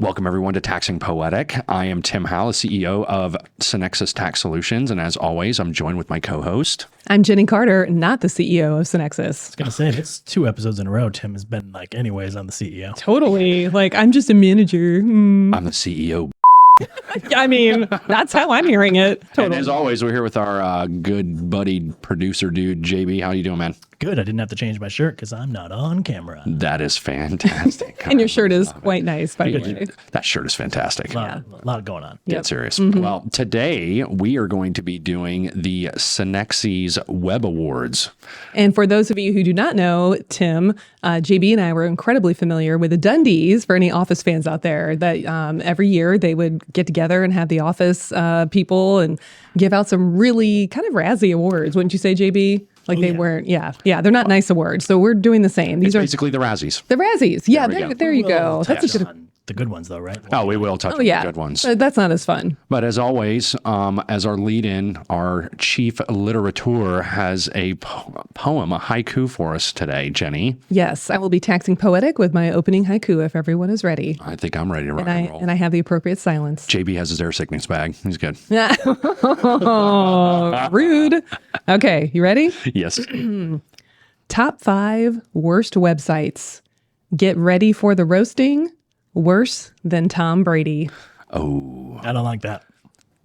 Welcome, everyone, to Taxing Poetic. I am Tim Howe, the CEO of Synexies Tax Solutions, and as always, I'm joined with my co-host. I'm Jenny Carter, not the CEO of Synexies. I was going to say, it's 2 episodes in a row Tim has been like, anyways, I'm the CEO. Totally. Like, I'm just a manager. I'm the CEO. I mean, that's how I'm hearing it. Totally. And as always, we're here with our good buddy producer dude, JB. How you doing, man? Good. I didn't have to change my shirt because I'm not on camera. That is fantastic. And your shirt is quite nice, by the way. That shirt is fantastic. A lot going on. Dead serious. Well, today we are going to be doing the Synexies Web Awards. And for those of you who do not know, Tim, JB and I were incredibly familiar with the Dundies, for any Office fans out there, that every year they would get together and have the Office people and give out some really kind of razzy awards. Wouldn't you say, JB? Like they weren't, they're not nice awards. So we're doing the same. These are basically the Razzies. The Razzies. Yeah, there you go. That's a good the good ones, though, right? Oh, we will touch on the good ones. That's not as fun. But as always, as our lead-in, our chief literateur has a poem, a haiku for us today, Jenny. Yes, I will be taxing Poetic with my opening haiku if everyone is ready. I think I'm ready to rock and roll. And I have the appropriate silence. JB has his air sickness bag. He's good. Oh, rude. Okay, you ready? Yes. Top 5 worst websites. Get ready for the roasting. Worse than Tom Brady. Oh. I don't like that.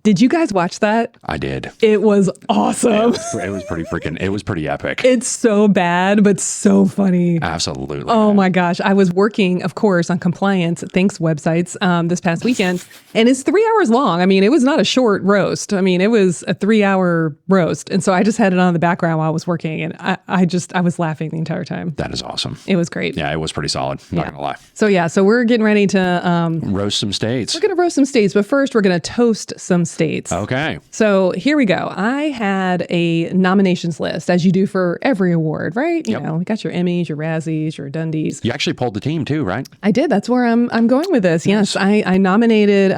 Did you guys watch that? I did. It was awesome. It was pretty epic. It's so bad, but so funny. Absolutely. Oh my gosh. I was working, of course, on compliance thanks websites this past weekend, and it's 3 hours long. I mean, it was not a short roast. I mean, it was a 3-hour roast. And so I just had it on in the background while I was working, and I was laughing the entire time. That is awesome. It was great. Yeah, it was pretty solid. Not going to lie. So we're getting ready to roast some states. We're going to roast some states, but first we're going to toast some states. Okay. So here we go. I had a nominations list, as you do for every award, right? You know, we got your Emmys, your Razzies, your Dundies. You actually pulled the team too, right? I did. That's where I'm going with this. Yes, I nominated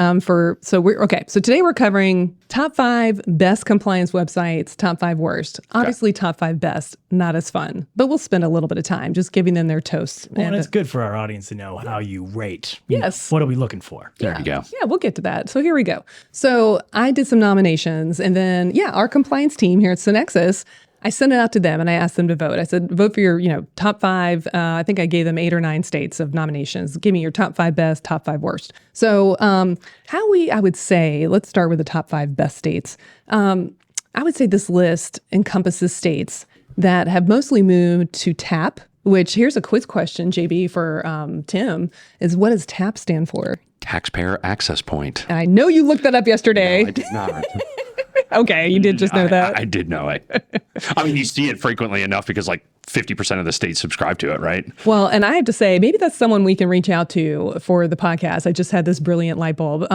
So today we're covering top 5 best compliance websites, top 5 worst. Obviously, top 5 best, not as fun, but we'll spend a little bit of time just giving them their toasts. Well, and it's good for our audience to know how you rate. Yes. What are we looking for? There you go. Yeah, we'll get to that. So here we go. So I did some nominations, and then, our compliance team here at Synexies, I sent it out to them and I asked them to vote. I said, vote for your, top 5. I think I gave them 8 or 9 states of nominations. Give me your top 5 best, top 5 worst. So I would say, let's start with the top 5 best states. I would say this list encompasses states that have mostly moved to TAP, which here's a quiz question, JB, for Tim, is what does TAP stand for? Taxpayer Access Point. And I know you looked that up yesterday. No, I did not. Okay, you did just know that. I did know it. I mean, you see it frequently enough because like 50% of the states subscribe to it, right? Well, and I have to say, maybe that's someone we can reach out to for the podcast. I just had this brilliant light bulb.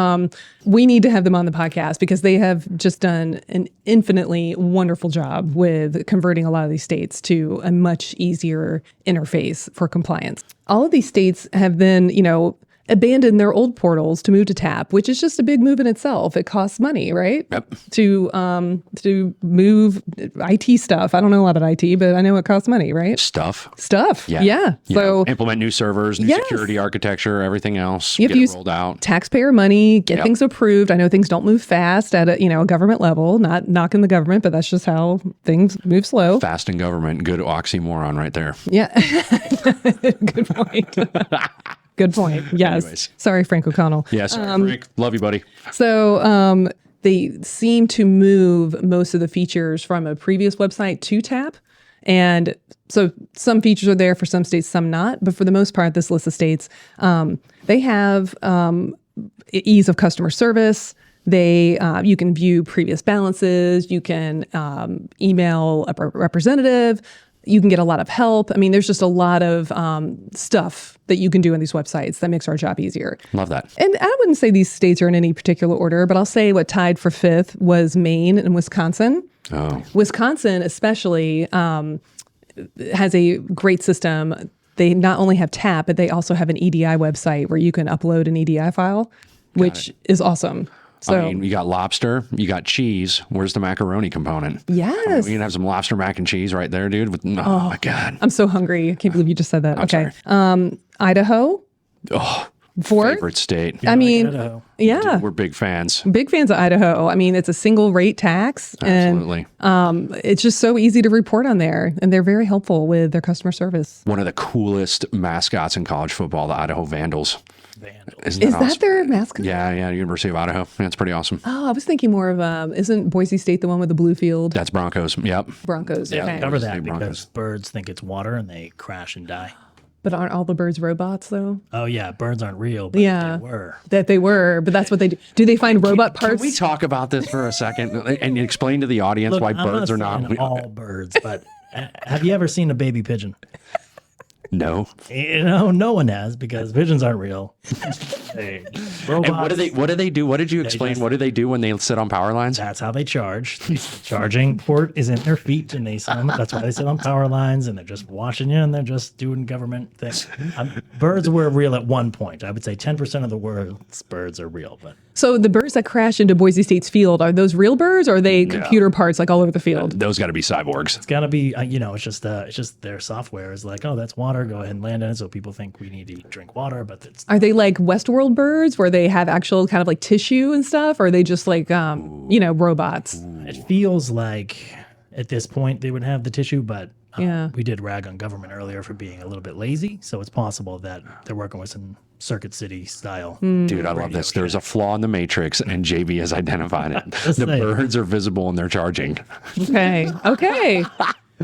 We need to have them on the podcast because they have just done an infinitely wonderful job with converting a lot of these states to a much easier interface for compliance. All of these states have then, abandon their old portals to move to TAP, which is just a big move in itself. It costs money, right? Yep. To move IT stuff. I don't know a lot about IT, but I know it costs money, right? Stuff. Yeah. So implement new servers, new security architecture, everything else. You have to use rolled out. Taxpayer money, get things approved. I know things don't move fast at a government level. Not knocking the government, but that's just how things move slow. Fast in government. Good oxymoron right there. Yeah. Good point. Good point. Yes. Anyways. Sorry, Frank O'Connell. Yes, Frank. Love you, buddy. So they seem to move most of the features from a previous website to TAP. And so some features are there for some states, some not. But for the most part, this list of states, they have ease of customer service. You can view previous balances. You can email a representative. You can get a lot of help. I mean, there's just a lot of stuff that you can do on these websites that makes our job easier. Love that. And I wouldn't say these states are in any particular order, but I'll say what tied for 5th was Maine and Wisconsin. Oh. Wisconsin especially has a great system. They not only have TAP, but they also have an EDI website where you can upload an EDI file, which is awesome. So I mean, you got lobster, you got cheese. Where's the macaroni component? yes. We can have some lobster mac and cheese right there, dude. Oh my God. I'm so hungry. I can't believe you just said that. Okay. sorry. Idaho. Oh, Fourth. favorite state. I mean, Idaho. yeah. We're big fans. Big fans of Idaho. I mean, it's a single rate tax, Absolutely. and it's just so easy to report on there, and they're very helpful with their customer service. One of the coolest mascots in college football, the Idaho Vandals. Vandal. Isn't Is that that awesome? their mascot? Yeah, University of Idaho. That's pretty awesome. Oh, I was thinking more of isn't Boise State the one with the blue field? That's Broncos. Yep. Broncos. Yeah, Okay. Cover State that because Broncos. birds think it's water and they crash and die. But aren't all the birds robots though? Oh yeah, birds aren't real, but Yeah. they were. That they were, but that's what they do. Do they find robot Can parts? we talk about this for a second and explain to the audience Look, why I'm birds are not not? saying all birds, but have you ever seen a baby pigeon? No. You know, no one has because pigeons aren't real. Hey, robots, And what do they do? What did you explain? just- What do they do when they sit on power lines? That's how they charge. The charging port is in their feet, and they sit on, that's why they sit on power lines, and they're just watching you, and they're just doing government things. Birds were real at one point. I would say 10% of the world's birds are real, but So the birds that crash into Boise State's field, are those real birds or are they computer parts like all over the field? Those got to be cyborgs. it's got to be. It's just their software is like, oh, that's water. Go ahead and land in it, so people think we need to drink water, but it's Are they like Westworld birds where they have actual kind of like tissue and stuff? Or are they just like, robots? It feels like at this point they would have the tissue, but Yeah. we did rag on government earlier for being a little bit lazy. So it's possible that they're working with some Circuit City style. Dude, I love this. There's a flaw in the matrix, and JB has identified it. The saying. birds are visible and they're charging. Okay. Okay.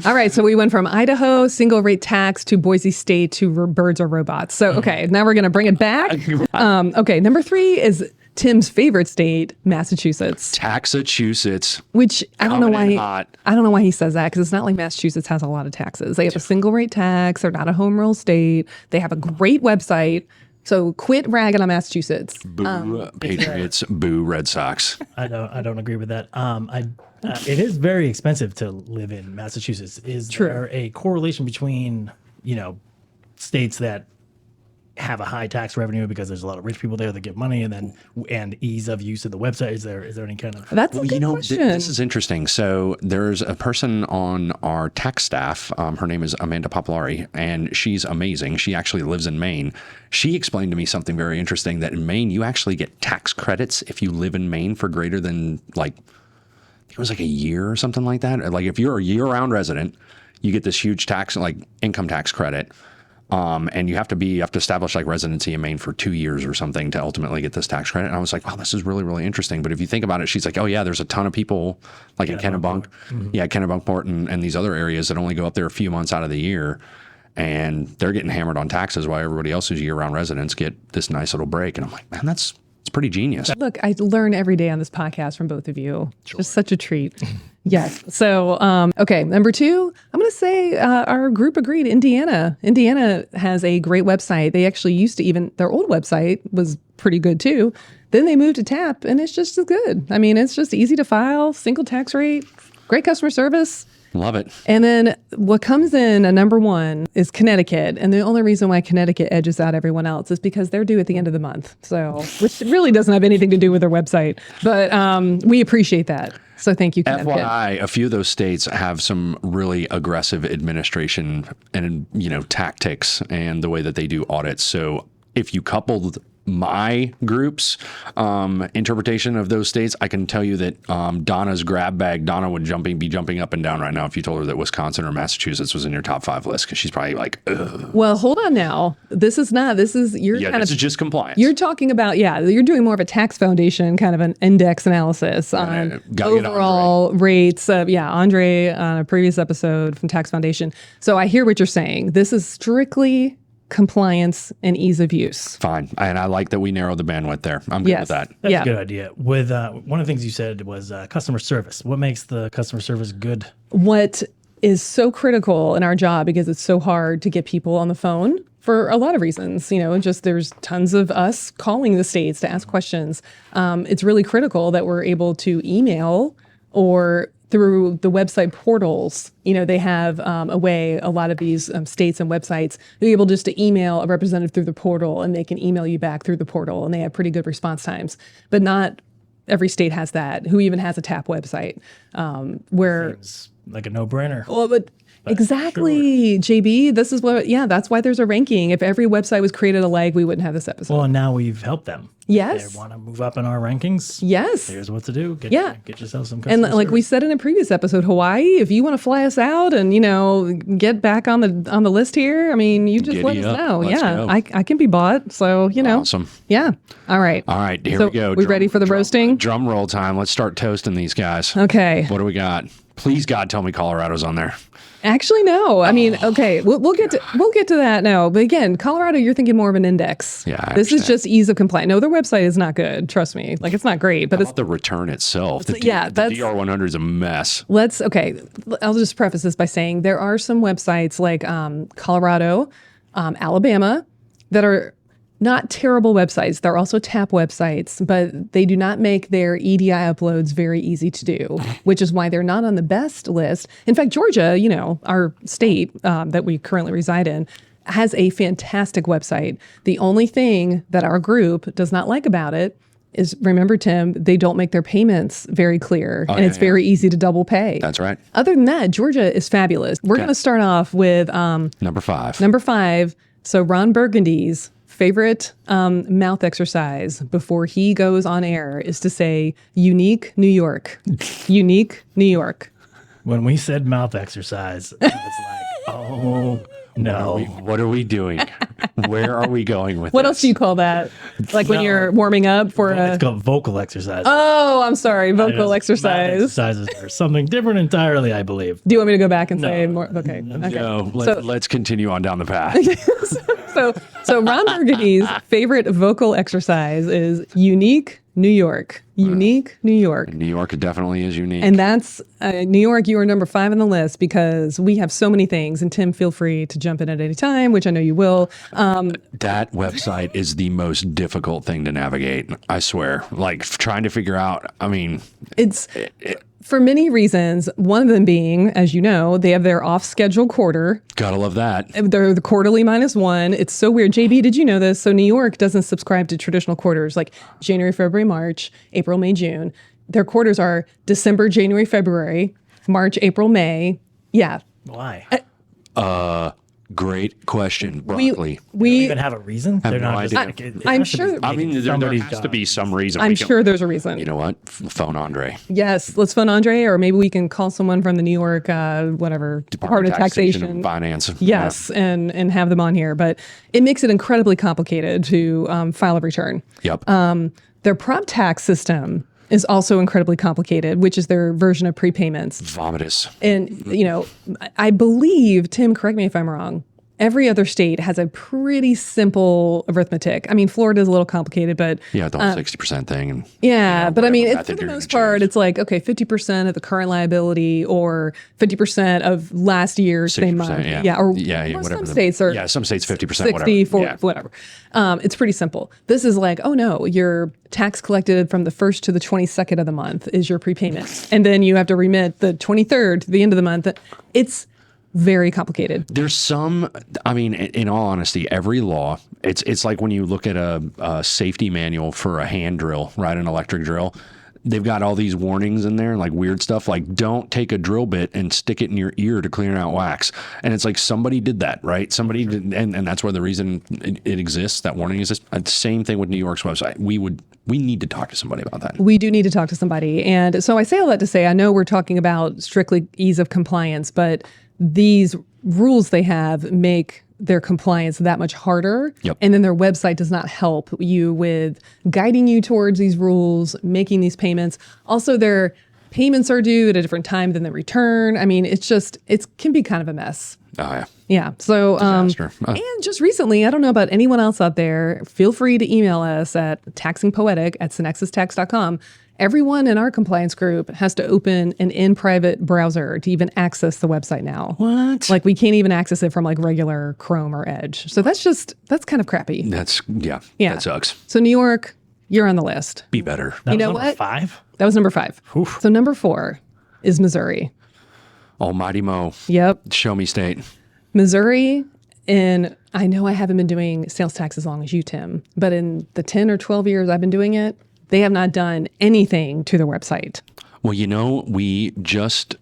All right. So we went from Idaho, single rate tax, to Boise State, to birds or robots. So, okay. Now we're going to bring it back. Okay. Number 3 is Tim's favorite state, Massachusetts, Massachusetts. which I don't know Coming in why. hot. I don't know why he says that because it's not like Massachusetts has a lot of taxes. They have a single rate tax. They're not a home rule state. They have a great website. So quit ragging on Massachusetts. Boo Patriots. Boo Red Sox. I don't agree with that. It is very expensive to live in Massachusetts. Is True. there a correlation between states that have a high tax revenue because there's a lot of rich people there that get money, and ease of use of the website? Is there any kind of That's a good question. This is interesting. So there's a person on our tech staff. Her name is Amanda Popolari, and she's amazing. She actually lives in Maine. She explained to me something very interesting, that in Maine, you actually get tax credits if you live in Maine for greater than it was like a year or something like that. Like if you're a year-round resident, you get this huge tax, like income tax credit. And you have to establish like residency in Maine for 2 years or something to ultimately get this tax credit. And I was like, wow, this is really, really interesting. But if you think about it, she's like, oh yeah, there's a ton of people like in Kennebunk, Kennebunkport and these other areas that only go up there a few months out of the year. And they're getting hammered on taxes while everybody else who's year-round residents get this nice little break. And I'm like, man, it's pretty genius. Look, I learn every day on this podcast from both of you. Just such a treat. Yes. So, okay. Number 2, I'm going to say our group agreed. Indiana has a great website. They actually used to their old website was pretty good too. Then they moved to TAP and it's just as good. I mean, it's just easy to file, single tax rate, great customer service. Love it. And then what comes in at number 1 is Connecticut. And the only reason why Connecticut edges out everyone else is because they're due at the end of the month. So, which really doesn't have anything to do with their website. But we appreciate that. So thank you, Connecticut. FYI, a few of those states have some really aggressive administration and, tactics and the way that they do audits. So if you coupled my group's interpretation of those states, I can tell you that Donna's grab bag, Donna would be jumping up and down right now if you told her that Wisconsin or Massachusetts was in your top 5 list, because she's probably like, ugh. Well, hold on now. This is Just compliance. You're talking about, you're doing more of a tax foundation kind of an index analysis on gotta get overall rates. Andre on a previous episode from Tax Foundation. So I hear what you're saying. This is strictly compliance and ease of use. Fine. And I like that we narrowed the bandwidth there. I'm good with that. That's a good idea. With one of the things you said was customer service. What makes the customer service good? What is so critical in our job, because it's so hard to get people on the phone for a lot of reasons, just there's tons of us calling the states to ask questions. It's really critical that we're able to email or through the website portals. They have a way, a lot of these states and websites, they're able just to email a representative through the portal and they can email you back through the portal, and they have pretty good response times, but not every state has that. Who even has a TAP website? Where It's like a no-brainer. well, but exactly, JB. This is what. Yeah, that's why there's a ranking. If every website was created alike, we wouldn't have this episode. Well, and now we've helped them. Yes. They want to move up in our rankings. Yes. Here's what to do. Get yourself some And customer like we service. said in a previous episode, Hawaii, if you want to fly us out and get back on the list here, I mean, you just let Giddy us up. know. Let's Yeah, go. I can be bought. So Awesome. Yeah. All right. All right, here So we go. we ready for the roasting? Drum roll time. Let's start toasting these guys. Okay. What do we got? Please, God, tell me Colorado's on there. Actually, no. I mean, okay, we'll get to that now. But again, Colorado, you're thinking more of an index. Yeah, I this is understand. just ease of compliance. No, their website is not good. Trust me. Like it's not great, but How about the return itself? The that's- DR100 is a mess. I'll just preface this by saying there are some websites like Colorado, Alabama, that are not terrible websites. They're also TAP websites, but they do not make their EDI uploads very easy to do, which is why they're not on the best list. In fact, Georgia, our state that we currently reside in, has a fantastic website. The only thing that our group does not like about it is, remember, Tim, they don't make their payments very clear, and it's very easy to double pay. That's right. Other than that, Georgia is fabulous. We're going to start off with Number 5. number 5. So Ron Burgundy's favorite mouth exercise before he goes on air is to say, unique New York. Unique New York. When we said mouth exercise, it's like, oh no. What are we doing? Where are we going with What this? else do you call that? Like when you're warming up for It's a... called vocal exercise. Oh, I'm sorry. It Vocal is- exercise. mouth exercises are something different entirely, I believe. Do you want me to go back and say more? Okay. No, So- let's continue on down the path. So Ron Burgundy's favorite vocal exercise is unique New York. Unique New York. New York definitely is unique. And that's New York. You are number 5 on the list because we have so many things. And Tim, feel free to jump in at any time, which I know you will. That website is the most difficult thing to navigate. I swear. Like trying to figure out, I mean, It's for many reasons. One of them being, as you know, they have their off-schedule quarter. gotta love that. They're the quarterly -1. It's so weird. JB, did you know this? So New York doesn't subscribe to traditional quarters like January, February, March, April, May, June. Their quarters are December, January, February, March, April, May. Yeah. Why? Great question, broccoli. We Even have a reason? They're no not just idea. like, it I'm has to be sure- I mean, making there somebody's has to job. be some reason. I'm we can- sure there's a reason. You know what? Phone Andre. Yes, let's phone Andre, or maybe we can call someone from the New York, whatever, Department of Taxation. and Finance. Yes, and have them on here. But it makes it incredibly complicated to file a return. Yep. Their prop tax system is also incredibly complicated, which is their version of prepayments. Vomitous. And, I believe, Tim, correct me if I'm wrong, every other state has a pretty simple arithmetic. I mean, Florida is a little complicated, but Yeah, the whole 60% thing. And yeah, but I mean, whatever it's, for method the you're most gonna part, choose. it's like, okay, 50% of the current liability or 50% of last year's same 60%, month. yeah. Or Yeah, well, whatever some the- states are yeah, some states 50%, 60, whatever. 40, Yeah. whatever. It's pretty simple. This is like, oh no, your tax collected from the 1st to the 22nd of the month is your prepayment. And then you have to remit the 23rd to the end of the month. It's very complicated. There's some, I mean, in all honesty, every law, it's like when you look at a safety manual for a hand drill, right? An electric drill. They've got all these warnings in there, like weird stuff, like don't take a drill bit and stick it in your ear to clear out wax. And it's like somebody did that, right? Somebody did, and that's where the reason it exists, that warning exists. Same thing with New York's website. We need to talk to somebody about that. We do need to talk to somebody. And so I say all that to say, I know we're talking about strictly ease of compliance, but these rules they have make their compliance that much harder. Yep. And then their website does not help you with guiding you towards these rules, making these payments. Also, their payments are due at a different time than the return. I mean, it can be kind of a mess. Oh, yeah. Yeah. So, Disaster. and just recently, I don't know about anyone else out there, feel free to email us at taxingpoetic@synexustax.com. Everyone in our compliance group has to open an in-private browser to even access the website now. What? Like we can't even access it from like regular Chrome or Edge. So that's kind of crappy. Yeah. Yeah. That sucks. So New York, you're on the list. Be better. That You was know number what? 5? That was number 5. Oof. So number 4 is Missouri. Almighty Mo. Yep. Show me state. Missouri, and I know I haven't been doing sales tax as long as you, Tim, but in the 10 or 12 years I've been doing it, they have not done anything to their website. Well, we just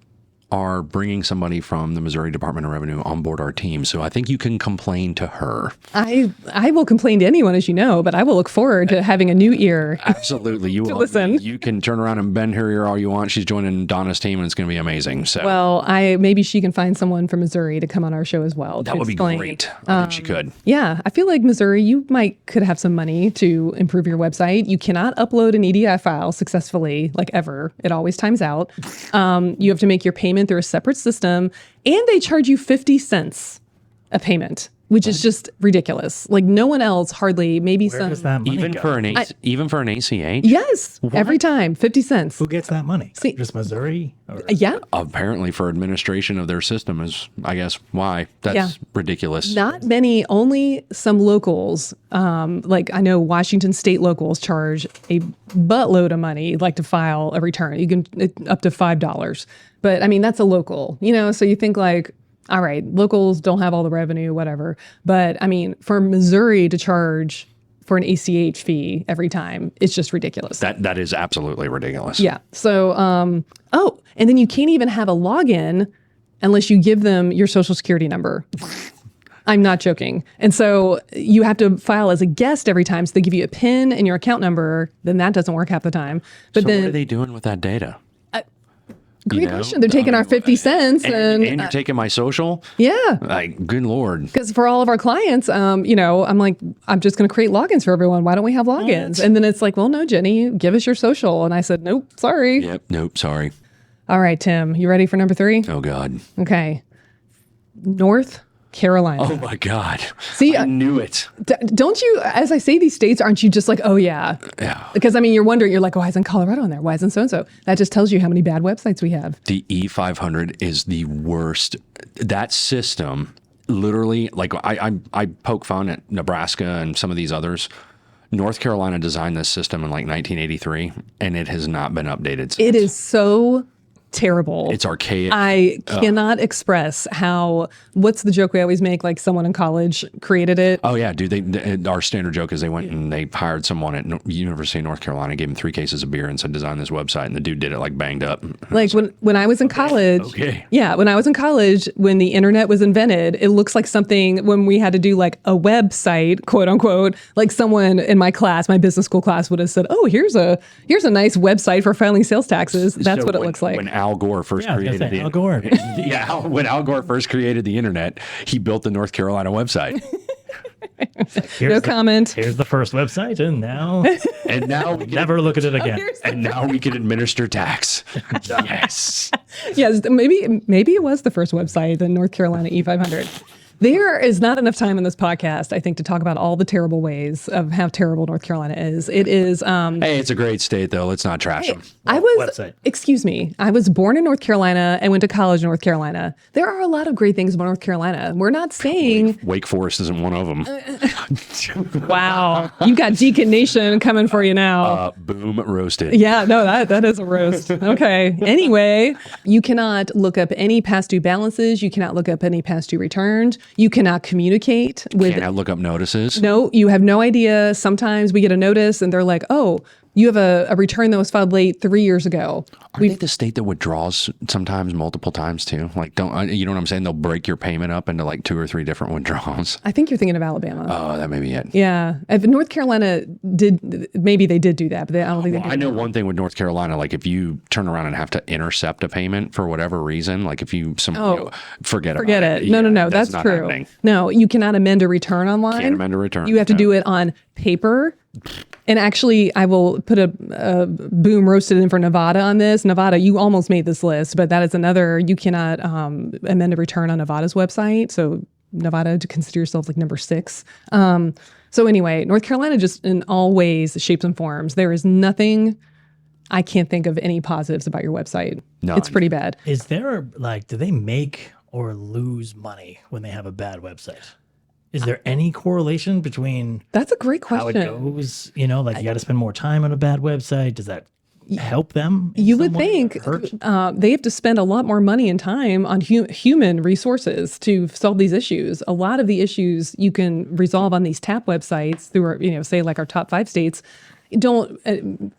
are bringing somebody from the Missouri Department of Revenue on board our team. So I think you can complain to her. I will complain to anyone, as you know, but I will look forward to having a new ear. Absolutely. You will listen. You can turn around and bend her ear all you want. She's joining Donna's team and it's going to be amazing. So Well, maybe she can find someone from Missouri to come on our show as well. that would be great. I think she could. Yeah, I feel like Missouri, you could have some money to improve your website. You cannot upload an EDI file successfully, like ever. It always times out. You have to make your payment through a separate system, and they charge you 50 cents a payment, which is just ridiculous. Like no one else hardly, maybe Where some. does that money Even go? for an ACH? Yes, every time, 50 cents. Who gets that money? See- Just Missouri? Or Yeah. Apparently for administration of their system is, I guess, why. That's ridiculous. Not many, only some locals. Like I know Washington state locals charge a buttload of money, like to file a return. You can up to $5. But I mean, that's a local, so you think like, all right, locals don't have all the revenue, whatever. But I mean, for Missouri to charge for an ACH fee every time, it's just ridiculous. That is absolutely ridiculous. Yeah. So, and then you can't even have a login unless you give them your social security number. I'm not joking. And so you have to file as a guest every time. So they give you a PIN and your account number. Then that doesn't work half the time. But So then what are they doing with that data? great question. They're taking our 50 cents And you're taking my social? yeah. Like, good Lord. Because for all of our clients, I'm like, I'm just going to create logins for everyone. Why don't we have logins? And then it's like, well, no, Jenny, give us your social. And I said, nope, sorry. Yep. Nope. Sorry. All right, Tim, you ready for number 3? Oh, God. Okay. North Carolina. Oh, my God. See, I knew it. don't you, as I say these states, aren't you just like, oh, yeah? Yeah. Because, I mean, you're wondering, you're like, why isn't Colorado in there? Why isn't so-and-so? That just tells you how many bad websites we have. The E500 is the worst. That system, literally, like I poke fun at Nebraska and some of these others. North Carolina designed this system in like 1983, and it has not been updated since. It is so terrible. It's archaic. I cannot express how, what's the joke we always make? Like someone in college created it. Oh yeah, dude. Our standard joke is they went and they hired someone at University of North Carolina, gave him 3 cases of beer, and said design this website, and the dude did it like banged up. Like when I was in college, okay. Yeah, when I was in college, when the internet was invented, it looks like something when we had to do like a website, quote unquote, like someone in my class, my business school class would have said, oh, here's a nice website for filing sales taxes. That's So what it when- looks like. When Al Gore first Yeah, I was created gonna say, the Al Gore. yeah, when Al Gore first created the internet, he built the North Carolina website. No comment. Here's the first website, and now And now we can, never look at it again. and now we can administer tax. Yes. Yes, maybe it was the first website, the North Carolina E500. There is not enough time in this podcast, I think, to talk about all the terrible ways of how terrible North Carolina is. It is. Hey, it's a great state, though. Let's not trash them. I was. Website. Excuse me. I was born in North Carolina and went to college in North Carolina. There are a lot of great things about North Carolina. We're not saying. Wake Forest isn't one of them. Wow, you got Deacon Nation coming for you now. Boom, roasted. Yeah, no, that is a roast. Okay. Anyway, you cannot look up any past due balances. You cannot look up any past due returns. You cannot communicate with. Can't I look up notices? No, you have no idea. Sometimes we get a notice and they're like, oh, you have a return that was filed late 3 years ago. Aren't they the state that withdraws sometimes multiple times too? Like, don't you know what I'm saying? They'll break your payment up into like 2 or 3 different withdrawals. I think you're thinking of Alabama. Oh, that may be it. Yeah. If North Carolina maybe they did do that, but I don't think they did. I know one thing with North Carolina, like if you turn around and have to intercept a payment for whatever reason, like if you forget about Forget it. Yeah, No, that's not true. happening. No, you cannot amend a return online. Can't amend a return. You have to No. do it on paper. And actually, I will put a boom roasted in for Nevada on this. Nevada, you almost made this list, but that is another, you cannot amend a return on Nevada's website. So Nevada, to consider yourself like number 6. So anyway, North Carolina just in all ways, shapes and forms. There is nothing, I can't think of any positives about your website. None. It's pretty bad. Is there like, do they make or lose money when they have a bad website? Is there any correlation between That's a great how question. it goes? You know, like you got to spend more time on a bad website. Does that help them? in You some would way think or hurt? they have to spend a lot more money and time on human resources to solve these issues. A lot of the issues you can resolve on these TAP websites through, our, say like our top 5 states. don't,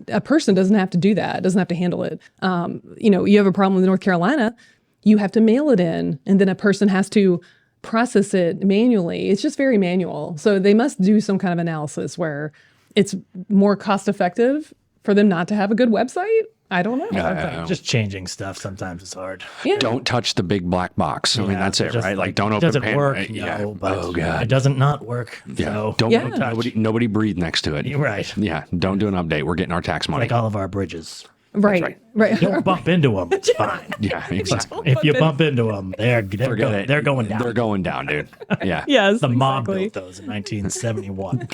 a person doesn't have to do that, doesn't have to handle it. You have a problem with North Carolina, you have to mail it in, and then a person has to process it manually. It's just very manual. So they must do some kind of analysis where it's more cost effective for them not to have a good website. I don't know. Just changing stuff sometimes is hard. Yeah. Don't touch the big black box. I mean, that's it, right? Like, don't it open doesn't work. Yeah. But Oh, God. it doesn't not work. Yeah. So Don't nobody breathe next to it. You're right. Yeah. Don't do an update. We're getting our tax money. Like all of our bridges. Right. Don't bump into them. It's fine. Yeah, exactly. If you bump into them, they're going down. They're going down, dude. Yeah. Yes. The mob built those in 1971.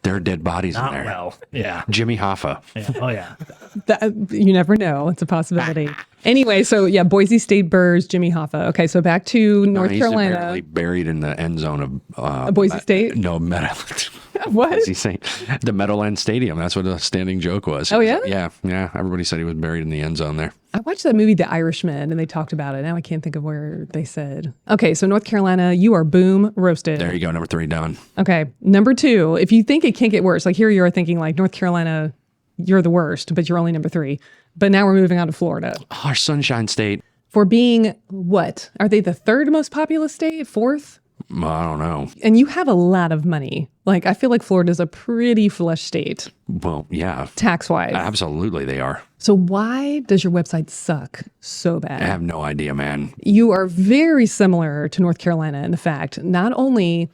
There are dead bodies Not in there. well. Yeah. Jimmy Hoffa. Yeah. Oh, yeah. You never know. It's a possibility. Anyway, so yeah, Boise State Burrs, Jimmy Hoffa. Okay, so back to North He's Carolina. apparently buried in the end zone of Boise State? No, Meadow. What? Is he saying? The Meadowlands Stadium. That's what the standing joke was. Oh, yeah? Yeah. Everybody said he was buried in the end zone there. I watched that movie, The Irishman, and they talked about it. Now I can't think of where they said. Okay, so North Carolina, you are boom roasted. There you go. Number 3 done. Okay, number 2, if you think it can't get worse, like here you are thinking like North Carolina, you're the worst, but you're only number 3. But now we're moving on to Florida. Oh, our Sunshine State. For being what? Are they the 3rd most populous state? 4th? Well, I don't know. And you have a lot of money. Like, I feel like Florida's a pretty flush state, Well, yeah. tax-wise. Absolutely, they are. So why does your website suck so bad? I have no idea, man. You are very similar to North Carolina in the fact, not only,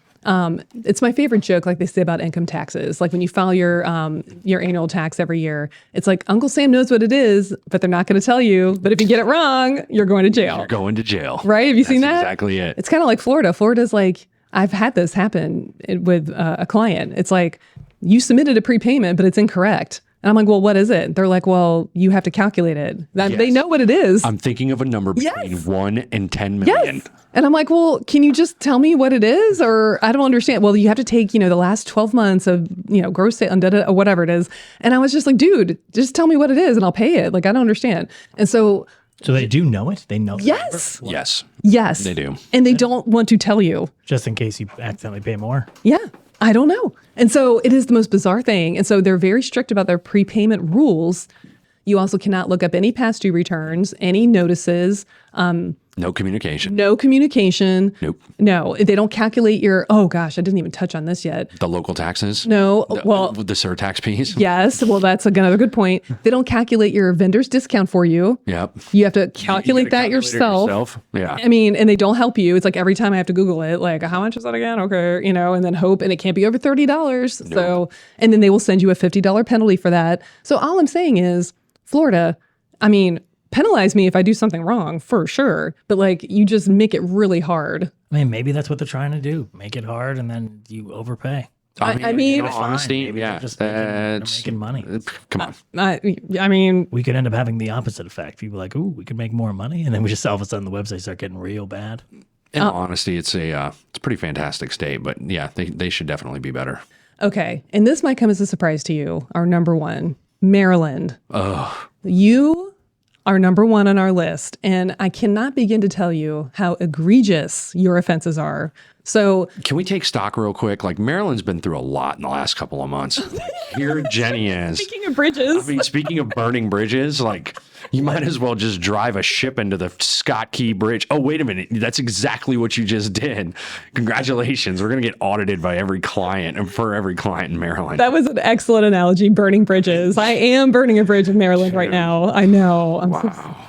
it's my favorite joke, like they say about income taxes. Like when you file your annual tax every year, it's like Uncle Sam knows what it is, but they're not going to tell you. But if you get it wrong, you're going to jail. You're going to jail. Right? Have you seen That's that? exactly it. It's kind of like Florida. Florida's like, I've had this happen with a client. It's like, you submitted a prepayment, but it's incorrect. And I'm like, well, what is it? They're like, well, you have to calculate it. They know what it is. I'm thinking of a number between Yes. 1 and 10 million. Yes. And I'm like, well, can you just tell me what it is? Or I don't understand. Well, you have to take, the last 12 months of, gross sale and or whatever it is. And I was just like, dude, just tell me what it is and I'll pay it. Like, I don't understand. And so they do know it? They know the yes. number? Yes. Yes. They do. And they don't want to tell you. Just in case you accidentally pay more. Yeah. I don't know. And so it is the most bizarre thing. And so they're very strict about their prepayment rules. You also cannot look up any past due returns, any notices, No communication. no communication. Nope. No, they don't calculate your, oh gosh, I didn't even touch on this yet. The local taxes? No, well, The surtax piece? yes, well, that's another good point. They don't calculate your vendor's discount for you. Yep. You have to calculate You gotta that calculate it yourself. Yeah. I mean, and they don't help you. It's like every time I have to Google it, like, how much is that again? Okay, and then hope, and it can't be over $30. So, and then they will send you a $50 penalty for that. So all I'm saying is, Florida, I mean, penalize me if I do something wrong, for sure. But like, you just make it really hard. I mean, maybe that's what they're trying to do. Make it hard and then you overpay. I mean, in all honesty, Maybe yeah. they're just making money. Come on. I mean, We could end up having the opposite effect. People are like, ooh, we could make more money. And then we just all of a sudden the website start getting real bad. In all honesty, it's a pretty fantastic state, but yeah, they should definitely be better. okay. And this might come as a surprise to you. Our number 1, Maryland. Oh, You are number 1 on our list, and I cannot begin to tell you how egregious your offenses are. So, can we take stock real quick? Like, Maryland's been through a lot in the last couple of months. Here Jenny is. speaking of bridges, I mean, speaking of burning bridges, like, you might as well just drive a ship into the Scott Key Bridge. Oh, wait a minute. That's exactly what you just did. Congratulations. We're going to get audited by every client and for every client in Maryland. that was an excellent analogy, burning bridges. I am burning a bridge in Maryland right now. I know.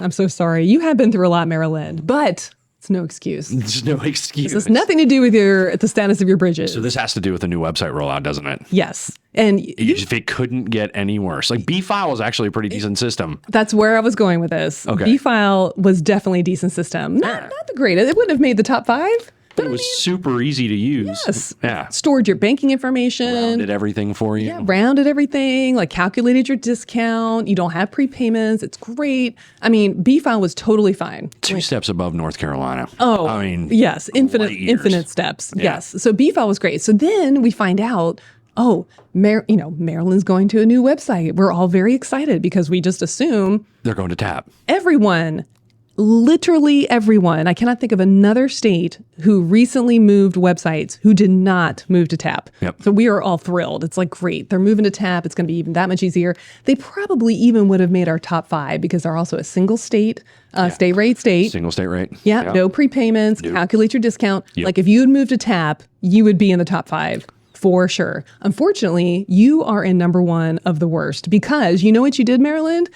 I'm so sorry. You have been through a lot, Maryland, but it's no excuse. There's no excuse. This has nothing to do with the status of your bridges. So this has to do with the new website rollout, doesn't it? Yes. And If it couldn't get any worse. Like, B-File was actually a pretty decent system. that's where I was going with this. Okay. B-File was definitely a decent system. Not the greatest. It wouldn't have made the top 5. But it was super easy to use. Yes. Yeah. Stored your banking information. Did everything for you. Yeah, rounded everything, like calculated your discount. You don't have prepayments. It's great. I mean, B-File was totally fine. 2 steps above North Carolina. Oh, I mean, yes, light years. infinite steps. Yes. So B-File was great. So then we find out, Maryland's going to a new website. We're all very excited because we just assume they're going to tap. everyone literally everyone. I cannot think of another state who recently moved websites who did not move to tap. Yep. So we are all thrilled. It's like, great. They're moving to tap. It's going to be even that much easier. They probably even would have made our top 5 because they're also a single state, state rate state. Single state rate. Yeah. No prepayments. Calculate your discount. Yep. Like if you had moved to tap, you would be in the top 5. For sure. Unfortunately, you are in number 1 of the worst because you know what you did, Maryland?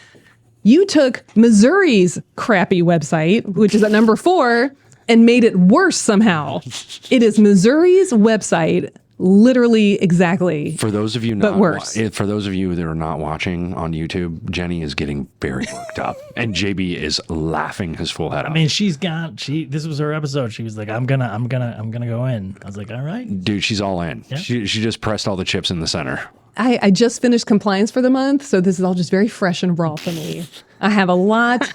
You took Missouri's crappy website, which is at number 4, and made it worse somehow. It is Missouri's website, literally exactly. For those of you But worse. For those of you that are not watching on YouTube, Jenny is getting very worked up, and JB is laughing his full head off. I mean, this was her episode. She was like, I'm gonna go in. I was like, all right. Dude, she's all in. Yeah. She just pressed all the chips in the center. I just finished compliance for the month, so this is all just very fresh and raw for me. I have a lot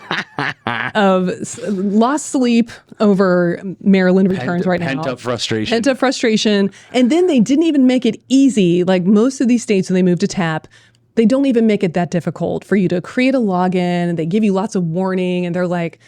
of lost sleep over Maryland returns right now. Pent-up frustration. Pent-up frustration. And then they didn't even make it easy. Like most of these states, when they move to TAP, they don't even make it that difficult for you to create a login. And they give you lots of warning. And they're like,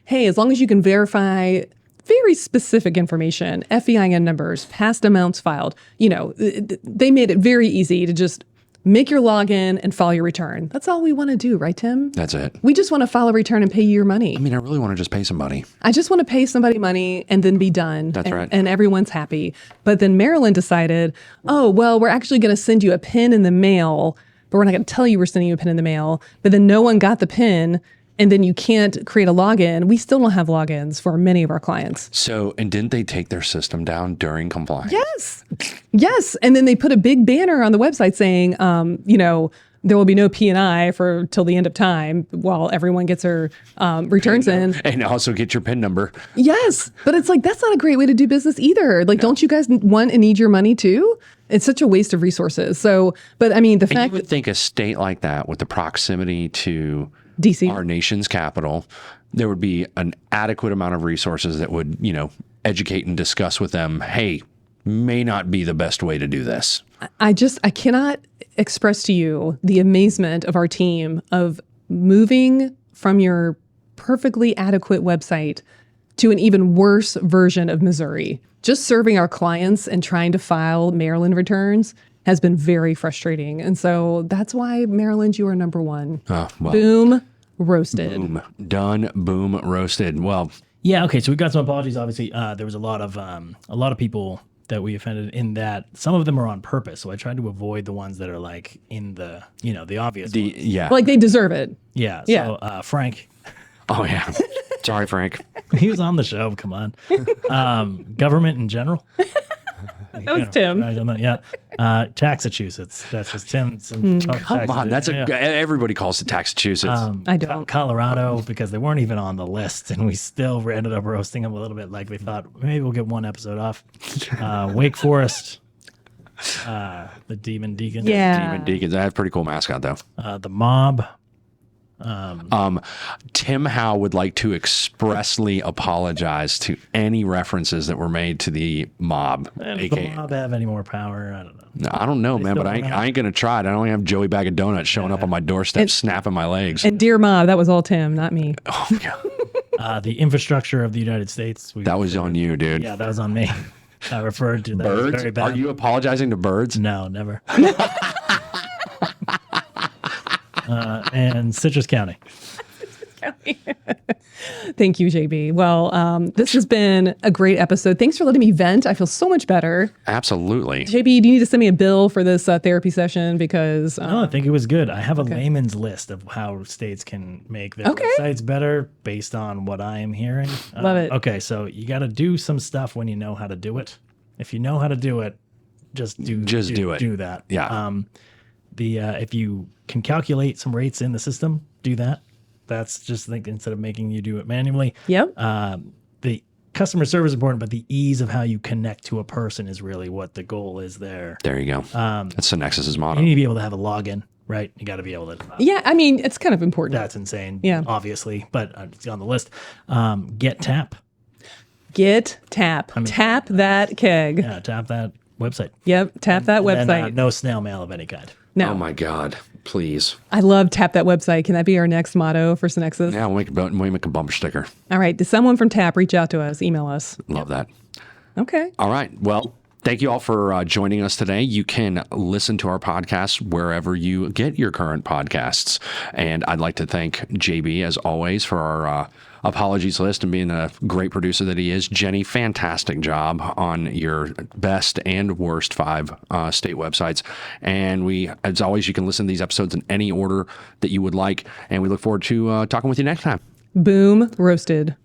hey, as long as you can verify very specific information, FEIN numbers, past amounts filed, they made it very easy to just make your login and file your return. That's all we want to do, right, Tim? That's it. We just want to file a return and pay you your money. I mean, I really want to just pay somebody. I just want to pay somebody money and then be done. That's right. And everyone's happy. But then Maryland decided, oh, well, we're actually going to send you a pin in the mail, but we're not going to tell you we're sending you a pin in the mail. But then no one got the pin. And then you can't create a login. We still don't have logins for many of our clients. So, and didn't they take their system down during compliance? Yes. And then they put a big banner on the website saying, there will be no P&I for till the end of time while everyone gets their returns in. And also get your PIN number. Yes. But it's like, that's not a great way to do business either. Like, don't you guys want and need your money too? It's such a waste of resources. So, but I mean, the fact you would think a state like that with the proximity to DC, our nation's capital, there would be an adequate amount of resources that would, educate and discuss with them, hey, may not be the best way to do this. I cannot express to you the amazement of our team of moving from your perfectly adequate website to an even worse version of Missouri. Just serving our clients and trying to file Maryland returns has been very frustrating. And so that's why, Maryland, you are number 1. Oh, well, boom, roasted. Boom, done, boom, roasted. Well, yeah, okay, so we got some apologies. Obviously, there was a lot of people that we offended in that. Some of them are on purpose, so I tried to avoid the ones that are like in the, the obvious ones. Yeah. Like they deserve it. Yeah, so Frank. Oh, yeah. Sorry, Frank. He was on the show, come on. Government in general. That was Tim. Yeah. Massachusetts. That's just Tim. Come on. That's everybody calls it Massachusetts. I don't. Colorado, because they weren't even on the list, and we still ended up roasting them a little bit. Like we thought, maybe we'll get one episode off. Wake Forest. The Demon Deacons. Yeah. Demon Deacons. I have a pretty cool mascot, though. The Mob. Tim Howe would like to expressly apologize to any references that were made to the mob. Does the Mob have any more power? I don't know. No, I don't know, man, but I ain't going to try it. I don't have Joey Bag of Donuts showing up on my doorstep, snapping my legs. And dear Mob, that was all Tim, not me. Oh, yeah. The infrastructure of the United States. That was on you, dude. Yeah, that was on me. I referred to that. Birds? Very bad. Are you apologizing to birds? No, never. And Citrus County. Thank you, JB. Well, this has been a great episode. Thanks for letting me vent. I feel so much better. Absolutely. JB, do you need to send me a bill for this therapy session? Because no, I think it was good. I have a layman's list of how states can make their websites better based on what I am hearing. Love it. Okay, so you got to do some stuff when you know how to do it. If you know how to do it, just do it. Do that. Yeah. If you can calculate some rates in the system, do that. That's just like instead of making you do it manually. Yep. The customer service is important, but the ease of how you connect to a person is really what the goal is there. There you go. That's Synexies' motto. You need to be able to have a login, right? You got to be able to. Yeah, I mean, it's kind of important. That's insane. Yeah. Obviously, but it's on the list. Get tap. Tap that keg. Yeah, tap that website. Yep, tap that And website. then, no snail mail of any kind. No. Oh my God. Please. I love Tap That Website. Can that be our next motto for Synexies? Yeah, we'll make a bumper sticker. All right. Does someone from Tap reach out to us? Email us. Love that. Okay. All right. Well, thank you all for joining us today. You can listen to our podcast wherever you get your current podcasts. And I'd like to thank JB, as always, for our apologies list and being a great producer that he is. Jenny, fantastic job on your best and worst 5 state websites. And as always, you can listen to these episodes in any order that you would like. And we look forward to talking with you next time. Boom. Roasted.